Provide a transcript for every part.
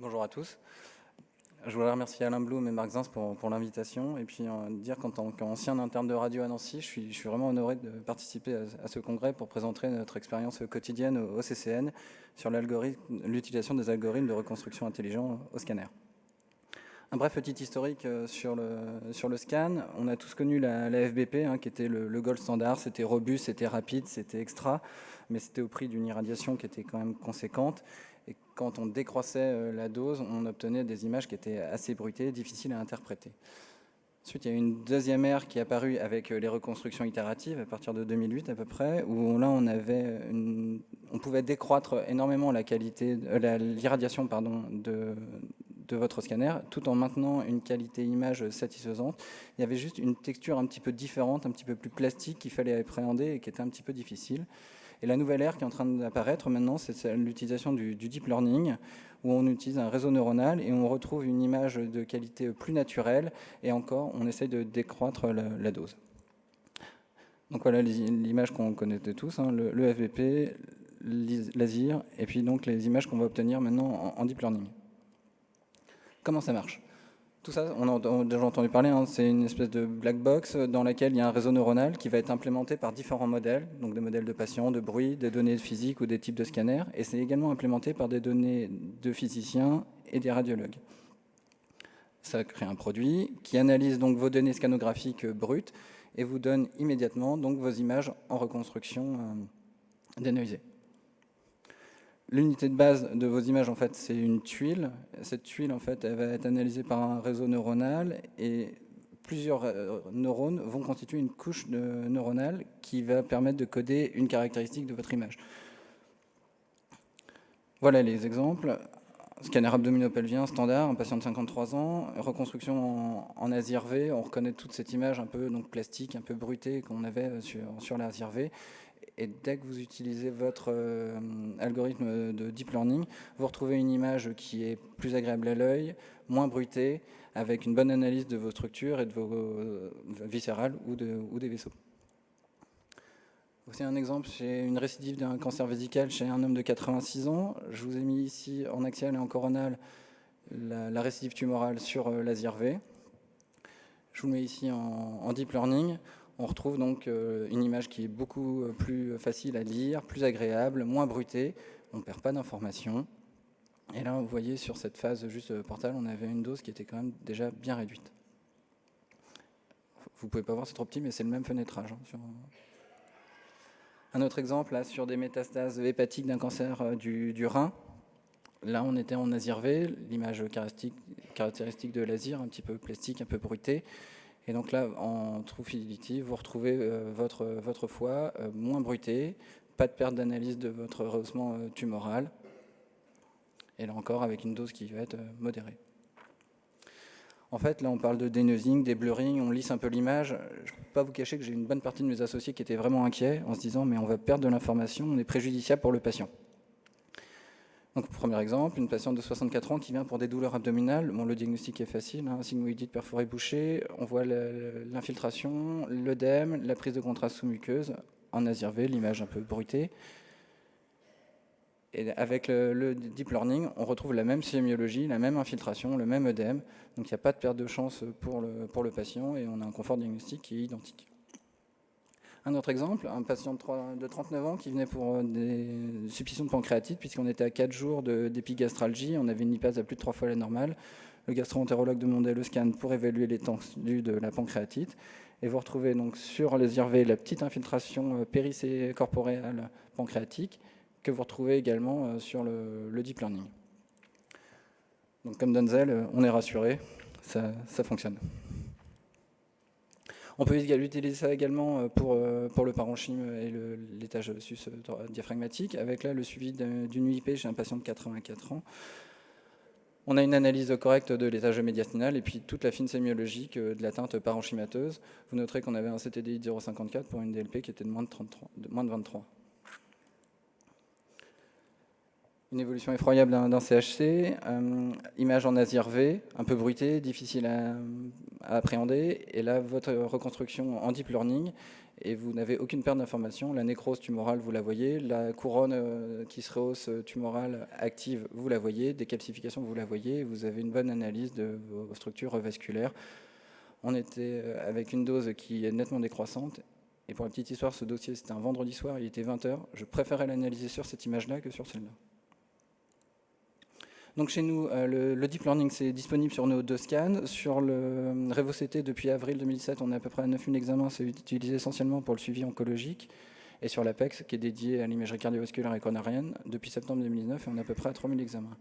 Bonjour à tous. Je voudrais remercier Alain Blum et Marc Zins pour l'invitation et puis dire qu'en tant qu'ancien interne de radio à Nancy, je suis vraiment honoré de participer à ce congrès pour présenter notre expérience quotidienne au CCN sur l'utilisation des algorithmes de reconstruction intelligents au scanner. Un bref petit historique sur le scan. On a tous connu la FBP, qui était le gold standard. C'était robuste, c'était rapide, c'était extra, mais c'était au prix d'une irradiation qui était quand même conséquente. Et quand on décroissait la dose, on obtenait des images qui étaient assez bruitées, difficiles à interpréter. Ensuite, il y a eu une deuxième ère qui est apparue avec les reconstructions itératives à partir de 2008 à peu près, où là on pouvait décroître énormément la qualité, l'irradiation de votre scanner, tout en maintenant une qualité image satisfaisante. Il y avait juste une texture un petit peu différente, un petit peu plus plastique qu'il fallait appréhender et qui était un petit peu difficile. Et la nouvelle ère qui est en train d'apparaître maintenant, c'est l'utilisation du deep learning, où on utilise un réseau neuronal et on retrouve une image de qualité plus naturelle, et encore, on essaye de décroître la dose. Donc voilà l'image qu'on connaît tous, le FVP, l'ASIR, et puis donc les images qu'on va obtenir maintenant en deep learning. Comment ça marche ? Tout ça, on a déjà entendu parler, c'est une espèce de black box dans laquelle il y a un réseau neuronal qui va être implémenté par différents modèles, donc des modèles de patients, de bruit, des données physiques ou des types de scanners, et c'est également implémenté par des données de physiciens et des radiologues. Ça crée un produit qui analyse donc vos données scanographiques brutes et vous donne immédiatement donc vos images en reconstruction dénoisée. L'unité de base de vos images, en fait, c'est une tuile. Cette tuile, en fait, elle va être analysée par un réseau neuronal et plusieurs neurones vont constituer une couche neuronale qui va permettre de coder une caractéristique de votre image. Voilà les exemples. Scanner abdominopelvien standard, un patient de 53 ans, reconstruction en ASIR-V. On reconnaît toute cette image un peu donc, plastique, un peu bruitée qu'on avait sur la ASIR-V. Et dès que vous utilisez votre algorithme de deep learning, vous retrouvez une image qui est plus agréable à l'œil, moins bruitée, avec une bonne analyse de vos structures et de vos viscérales ou des vaisseaux. C'est un exemple, c'est une récidive d'un cancer vésical chez un homme de 86 ans. Je vous ai mis ici en axial et en coronal la récidive tumorale sur l'ASIR-V. Je vous mets ici en deep learning. On retrouve donc une image qui est beaucoup plus facile à lire, plus agréable, moins bruitée. On ne perd pas d'informations. Et là, vous voyez, sur cette phase juste portale, on avait une dose qui était quand même déjà bien réduite. Vous ne pouvez pas voir, c'est trop petit, mais c'est le même fenêtrage. Un autre exemple, là, sur des métastases hépatiques d'un cancer du rein. Là, on était en ASIR-V, l'image caractéristique de l'ASIR, un petit peu plastique, un peu bruitée. Et donc là, en True Fidelity, vous retrouvez votre foie moins bruité, pas de perte d'analyse de votre rehaussement tumoral. Et là encore, avec une dose qui va être modérée. En fait, là, on parle de dénosing, des blurring, on lisse un peu l'image. Je ne peux pas vous cacher que j'ai une bonne partie de mes associés qui étaient vraiment inquiets en se disant « mais on va perdre de l'information, on est préjudiciable pour le patient ». Donc, premier exemple, une patiente de 64 ans qui vient pour des douleurs abdominales. Bon, le diagnostic est facile, sigmoïdite perforée bouchée. On voit l'infiltration, l'œdème, la prise de contraste sous-muqueuse en ASIR-V, l'image un peu bruitée. Et avec le deep learning, on retrouve la même sémiologie, la même infiltration, le même œdème. Donc, il n'y a pas de perte de chance pour le patient et on a un confort diagnostique qui est identique. Un autre exemple, un patient de 39 ans qui venait pour des suspicions de pancréatite, puisqu'on était à 4 jours d'épigastralgie, on avait une lipase à plus de 3 fois la normale. Le gastro-entérologue demandait le scan pour évaluer l'étendue de la pancréatite. Et vous retrouvez donc sur les IRV la petite infiltration péricé-corporéale pancréatique que vous retrouvez également sur le deep learning. Donc comme Denzel, on est rassuré, ça fonctionne. On peut utiliser ça également pour le parenchyme et l'étage sus diaphragmatique, avec là le suivi d'une UIP chez un patient de 84 ans. On a une analyse correcte de l'étage médiastinal et puis toute la fine sémiologique de l'atteinte parenchymateuse. Vous noterez qu'on avait un CTDI de 0,54 pour une DLP qui était de moins de 23. Une évolution effroyable d'un CHC, image en ASIR-V, un peu bruitée, difficile à appréhender, et là votre reconstruction en deep learning, et vous n'avez aucune perte d'information. La nécrose tumorale, vous la voyez. La couronne qui se rehausse tumorale active, vous la voyez. Décalcification, vous la voyez. Vous avez une bonne analyse de vos structures vasculaires. On était avec une dose qui est nettement décroissante. Et pour la petite histoire, ce dossier, c'était un vendredi soir, il était 20 h. Je préférais l'analyser sur cette image-là que sur celle-là. Donc chez nous, le deep learning, c'est disponible sur nos 2 scans. Sur le RevoCT, depuis avril 2017, on est à peu près à 9000 examens. C'est utilisé essentiellement pour le suivi oncologique. Et sur l'APEX, qui est dédié à l'imagerie cardiovasculaire et coronarienne, depuis septembre 2009, on est à peu près à 3000 examens.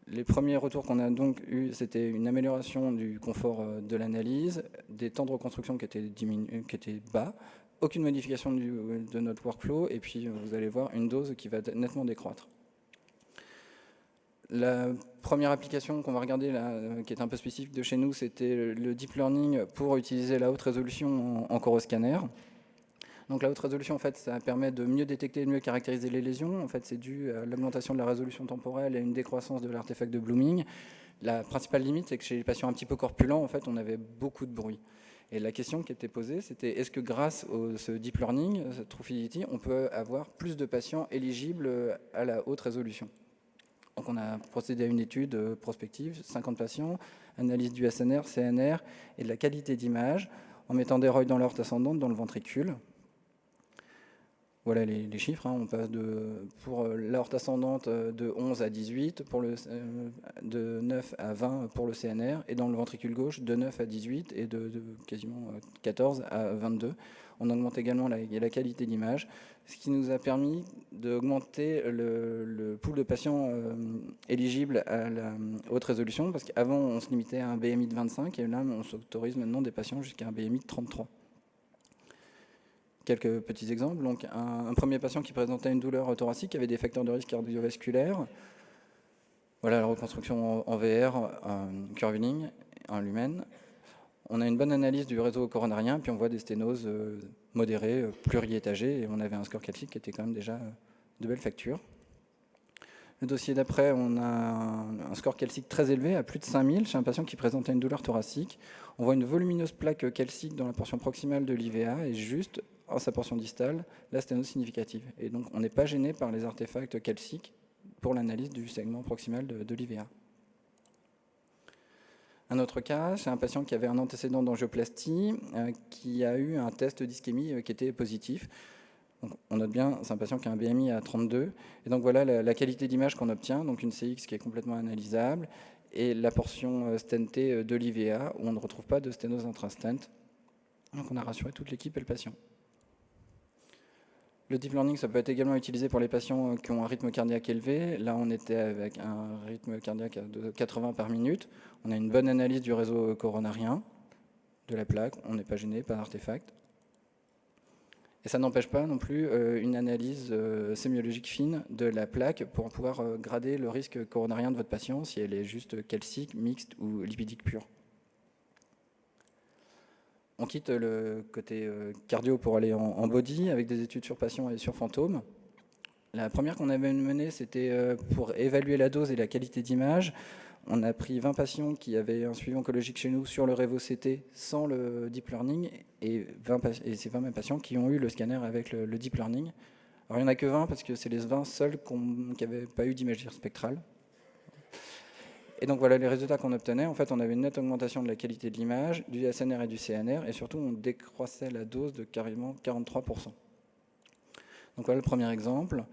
Les premiers retours qu'on a donc eus, c'était une amélioration du confort de l'analyse, des temps de reconstruction qui étaient bas, aucune modification de notre workflow, et puis vous allez voir une dose qui va nettement décroître. La première application qu'on va regarder, là, qui est un peu spécifique de chez nous, c'était le deep learning pour utiliser la haute résolution en coroscanner. Donc la haute résolution, en fait, ça permet de mieux détecter et de mieux caractériser les lésions. En fait, c'est dû à l'augmentation de la résolution temporelle et à une décroissance de l'artefact de blooming. La principale limite, c'est que chez les patients un petit peu corpulents, en fait, on avait beaucoup de bruit. Et la question qui était posée, c'était est-ce que grâce à ce deep learning, True Fidelity, on peut avoir plus de patients éligibles à la haute résolution? Donc on a procédé à une étude prospective, 50 patients, analyse du SNR, CNR et de la qualité d'image, en mettant des ROI dans l'aorte ascendante, dans le ventricule. Voilà les chiffres, hein. On passe pour l'aorte ascendante de 11 à 18, de 9 à 20 pour le CNR, et dans le ventricule gauche de 9 à 18 et de quasiment 14 à 22. On augmente également la qualité d'image, ce qui nous a permis d'augmenter le pool de patients éligibles à la haute résolution, parce qu'avant on se limitait à un BMI de 25, et là on s'autorise maintenant des patients jusqu'à un BMI de 33. Quelques petits exemples. Donc, un premier patient qui présentait une douleur thoracique avait des facteurs de risque cardiovasculaire. Voilà la reconstruction en VR, un curviligne, un lumen. On a une bonne analyse du réseau coronarien, puis on voit des sténoses modérées, pluriétagées, et on avait un score calcique qui était quand même déjà de belles factures. Le dossier d'après, on a un score calcique très élevé, à plus de 5000, chez un patient qui présentait une douleur thoracique. On voit une volumineuse plaque calcique dans la portion proximale de l'IVA, et juste en sa portion distale, la sténose significative. Et donc, on n'est pas gêné par les artefacts calciques pour l'analyse du segment proximal de l'IVA. Un autre cas, c'est un patient qui avait un antécédent d'angioplastie, qui a eu un test d'ischémie qui était positif. Donc, on note bien, c'est un patient qui a un BMI à 32. Et donc voilà la qualité d'image qu'on obtient, donc une CX qui est complètement analysable, et la portion stentée de l'IVA, où on ne retrouve pas de sténose intrastent. Donc on a rassuré toute l'équipe et le patient. Le deep learning, ça peut être également utilisé pour les patients qui ont un rythme cardiaque élevé. Là, on était avec un rythme cardiaque de 80 par minute. On a une bonne analyse du réseau coronarien, de la plaque. On n'est pas gêné, pas d'artefact. Et ça n'empêche pas non plus une analyse sémiologique fine de la plaque pour pouvoir grader le risque coronarien de votre patient, si elle est juste calcique, mixte ou lipidique pure. On quitte le côté cardio pour aller en body, avec des études sur patients et sur fantômes. La première qu'on avait menée, c'était pour évaluer la dose et la qualité d'image. On a pris 20 patients qui avaient un suivi oncologique chez nous sur le RevoCT sans le deep learning, et ces 20 patients qui ont eu le scanner avec le deep learning. Alors il n'y en a que 20 parce que c'est les 20 seuls qui n'avaient pas eu d'imagerie spectrale. Et donc voilà les résultats qu'on obtenait. En fait, on avait une nette augmentation de la qualité de l'image, du SNR et du CNR, et surtout on décroissait la dose de carrément 43%. Donc voilà le premier exemple.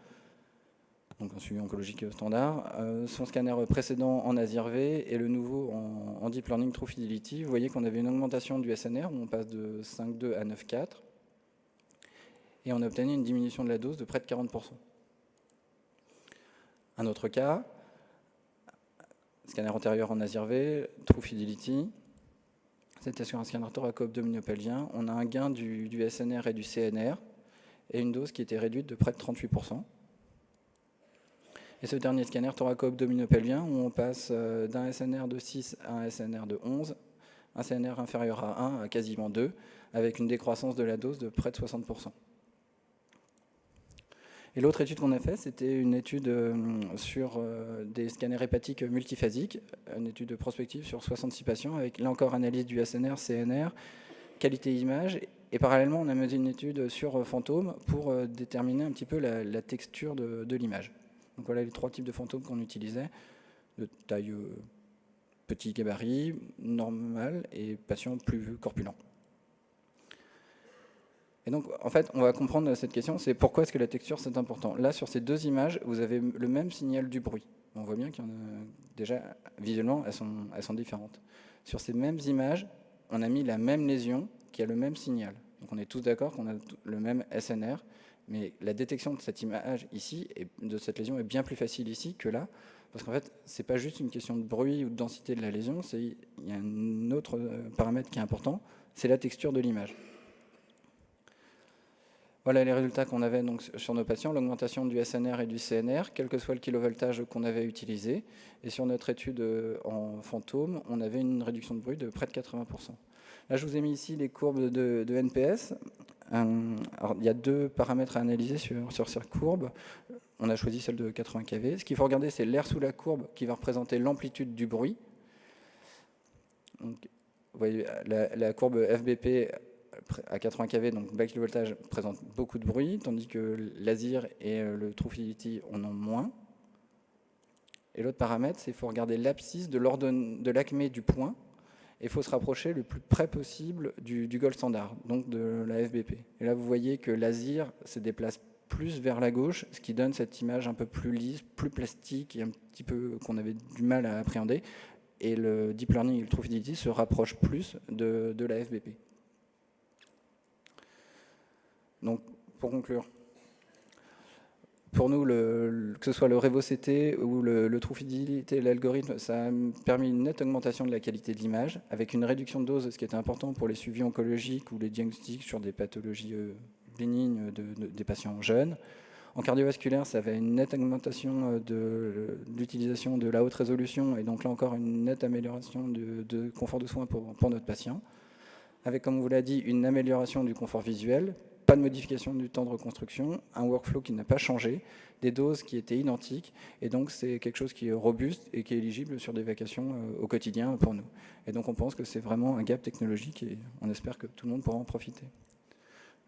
Donc un suivi oncologique standard. Son scanner précédent en ASIRV et le nouveau en Deep Learning True Fidelity. Vous voyez qu'on avait une augmentation du SNR, où on passe de 5,2 à 9,4. Et on a obtenu une diminution de la dose de près de 40%. Un autre cas, scanner antérieur en ASIRV, True Fidelity. C'était sur un scanner thoraco-abdominopelvien. On a un gain du SNR et du CNR et une dose qui était réduite de près de 38%. Et ce dernier scanner thoraco-abdominopelvien, où on passe d'un SNR de 6 à un SNR de 11, un CNR inférieur à 1 à quasiment 2, avec une décroissance de la dose de près de 60%. Et l'autre étude qu'on a faite, c'était une étude sur des scanners hépatiques multiphasiques, une étude prospective sur 66 patients, avec là encore analyse du SNR, CNR, qualité image Et parallèlement, on a mené une étude sur fantômes pour déterminer un petit peu la texture de l'image. Donc voilà les 3 types de fantômes qu'on utilisait, de taille petit gabarit, normal et patient plus corpulent. Et donc, en fait, on va comprendre cette question, c'est pourquoi est-ce que la texture, c'est important. Là, sur ces 2 images, vous avez le même signal du bruit. On voit bien qu'il y en a, déjà, visuellement, elles sont différentes. Sur ces mêmes images, on a mis la même lésion qui a le même signal. Donc, on est tous d'accord qu'on a le même SNR, mais la détection de cette image ici, et de cette lésion, est bien plus facile ici que là, parce qu'en fait, c'est pas juste une question de bruit ou de densité de la lésion, il y a un autre paramètre qui est important, c'est la texture de l'image. Voilà les résultats qu'on avait donc sur nos patients, l'augmentation du SNR et du CNR, quel que soit le kilovoltage qu'on avait utilisé. Et sur notre étude en fantôme, on avait une réduction de bruit de près de 80%. Là, je vous ai mis ici les courbes de NPS. Alors, il y a 2 paramètres à analyser sur cette courbe. On a choisi celle de 80 kV. Ce qu'il faut regarder, c'est l'air sous la courbe qui va représenter l'amplitude du bruit. Donc, vous voyez, la courbe FBP à 80 kV, donc bas kilovoltage, présente beaucoup de bruit, tandis que l'ASIR et le True Fidelity en ont moins. Et l'autre paramètre, c'est qu'il faut regarder l'abscisse de l'acmé du point, et il faut se rapprocher le plus près possible du gold standard, donc de la FBP. Et là, vous voyez que l'ASIR se déplace plus vers la gauche, ce qui donne cette image un peu plus lisse, plus plastique, et un petit peu qu'on avait du mal à appréhender. Et le Deep Learning et le True Fidelity se rapprochent plus de la FBP. Donc, pour conclure, pour nous, que ce soit le RevoCT ou le True Fidelity, l'algorithme, ça a permis une nette augmentation de la qualité de l'image, avec une réduction de dose, ce qui est important pour les suivis oncologiques ou les diagnostics sur des pathologies bénignes des patients jeunes. En cardiovasculaire, ça avait une nette augmentation de l'utilisation de la haute résolution, et donc là encore une nette amélioration de confort de soins pour notre patient, avec, comme on vous l'a dit, une amélioration du confort visuel, pas de modification du temps de reconstruction, un workflow qui n'a pas changé, des doses qui étaient identiques, et donc c'est quelque chose qui est robuste et qui est éligible sur des vacations au quotidien pour nous. Et donc on pense que c'est vraiment un gap technologique et on espère que tout le monde pourra en profiter.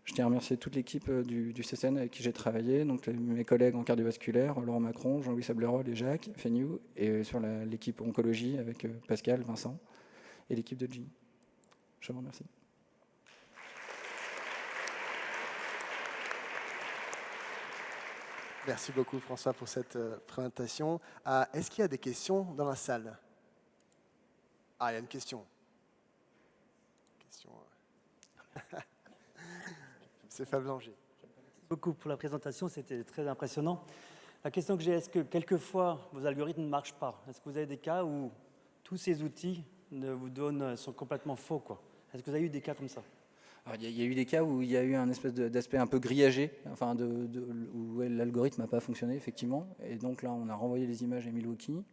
Je tiens à remercier toute l'équipe du CCN avec qui j'ai travaillé, donc mes collègues en cardiovasculaire, Laurent Macron, Jean-Louis Sablerol et Jacques Feignoux, et sur l'équipe oncologie avec Pascal, Vincent et l'équipe de GE. Je vous remercie. Merci beaucoup François pour cette présentation. Est-ce qu'il y a des questions dans la salle? Ah, il y a une question. C'est Fabien Langer. Merci beaucoup pour la présentation, c'était très impressionnant. La question que j'ai, est-ce que quelquefois vos algorithmes ne marchent pas? Est-ce que vous avez des cas où tous ces outils sont complètement faux, quoi? Est-ce que vous avez eu des cas comme ça? Alors, il y a eu des cas où il y a eu un espèce d'aspect un peu grillagé, enfin où l'algorithme n'a pas fonctionné, effectivement. Et donc là, on a renvoyé les images à Milwaukee.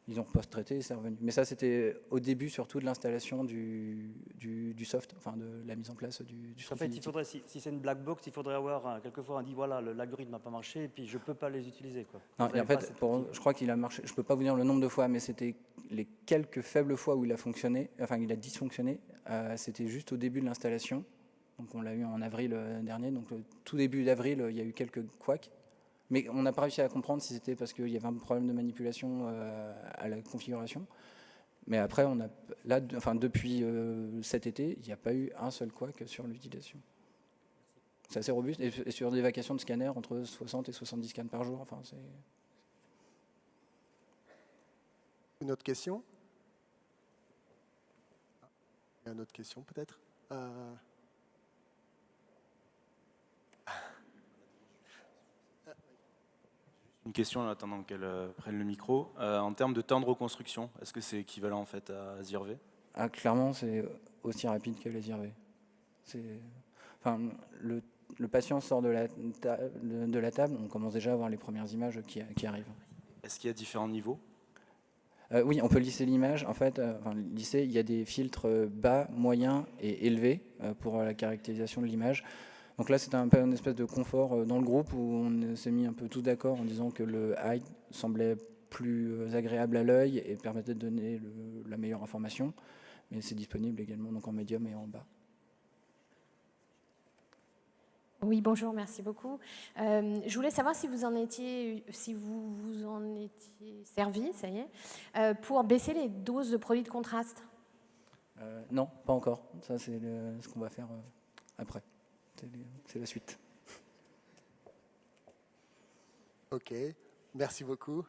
Ils ont post-traité et c'est revenu. Mais ça, c'était au début surtout de l'installation du soft, enfin de la mise en place du soft. En fait, il faudrait, si c'est une black box, il faudrait avoir quelquefois on dit voilà, l'algorithme n'a pas marché et puis je ne peux pas les utiliser, quoi. Non, et en fait, je crois qu'il a marché, je ne peux pas vous dire le nombre de fois, mais c'était les quelques faibles fois où il a fonctionné, enfin il a dysfonctionné, c'était juste au début de l'installation. Donc on l'a eu en avril dernier, donc tout début d'avril, il y a eu quelques couacs. Mais on n'a pas réussi à comprendre si c'était parce qu'il y avait un problème de manipulation à la configuration. Mais après, depuis cet été, il n'y a pas eu un seul couac sur l'utilisation. C'est assez robuste. Et sur des vacations de scanner, entre 60 et 70 scans par jour. Enfin, c'est... Une autre question? Il y a une autre question peut-être? Une question en attendant qu'elle prenne le micro. En termes de temps de reconstruction, est-ce que c'est équivalent en fait à ZIRV? Clairement, c'est aussi rapide que la ZIRV. Enfin, le patient sort de la table, on commence déjà à voir les premières images qui arrivent. Est-ce qu'il y a différents niveaux? Oui, on peut lisser l'image. En fait, lisser, il y a des filtres bas, moyens et élevés pour la caractérisation de l'image. Donc là, c'était un peu une espèce de confort dans le groupe où on s'est mis un peu tous d'accord en disant que le high semblait plus agréable à l'œil et permettait de donner la meilleure information. Mais c'est disponible également donc en médium et en bas. Oui, bonjour, merci beaucoup. Je voulais savoir si vous vous en étiez servi, ça y est, pour baisser les doses de produits de contraste. Non, pas encore. Ça, c'est ce qu'on va faire après. C'est la suite. Ok, merci beaucoup.